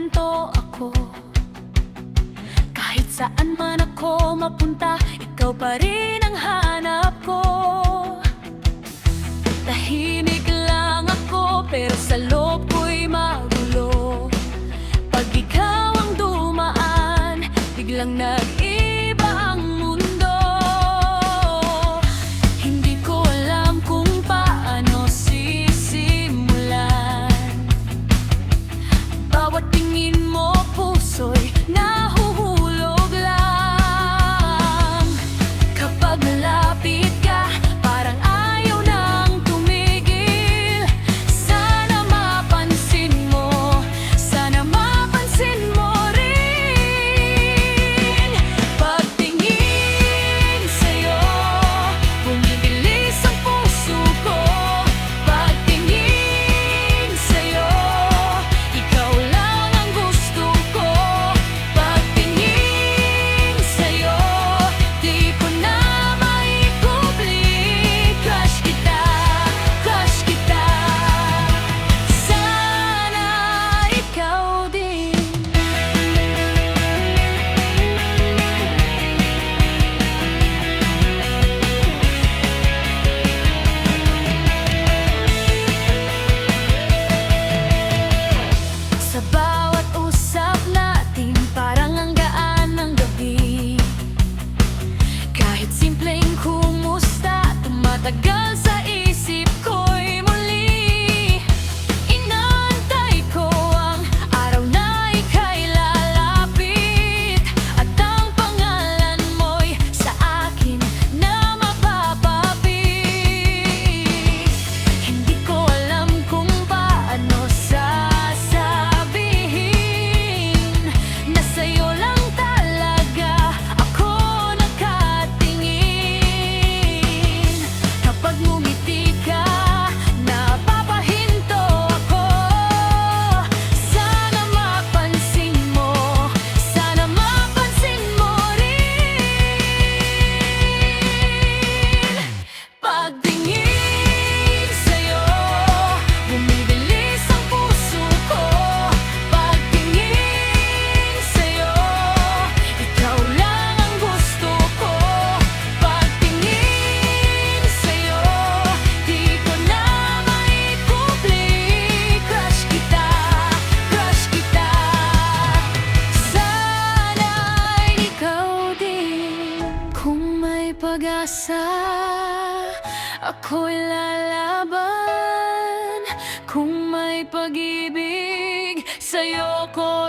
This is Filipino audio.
mapahinto ako. Kahit saan man ako mapunta, ikaw pa rin ang hanap ko. Tahimik lang ako, pero sa loob ko'y magulo. Pag ikaw ang dumaan, biglang nag-iba ang mundo. Hindi ko alam kung paano sisimulan. Bawat tingin mo, puso'y nahuhulog lang. Kapag malapit ka, parang ayaw nang tumigil. Sana mapansin mo rin. Pagtingin sa'yo, bumibilis ang puso ko. Pagtingin sa'yo, ikaw lang ang gusto ko. Pagtingin sa'yo, di ko na maikubli. Crush kita, crush kita. Sana ikaw din. Sa bawat usap natin, parang ang gaan ng gabi. Kahit simpleng kumusta, tumatagal sa isip ko'y muli. Inaantay ko ang araw na ika'y lalapit, at ang pangalan mo'y sa akin na mapapapit. Hindi ko alam kung paano sasabihin na sa'yo lang talaga ako nakatingin. Kapag ngumiti ka, napapahinto ako. Sana mapansin mo rin. Pagtingin sa'yo, bumibilis ang puso ko. Pagtingin sa'yo, ikaw lang ang gusto ko. Pagtingin sa'yo, di ko na maikubli. Crush kita, crush kita. Sana ikaw din. Kung may pag-asa, ako'y lalaban. Kung may pag-ibig, sa'yo ko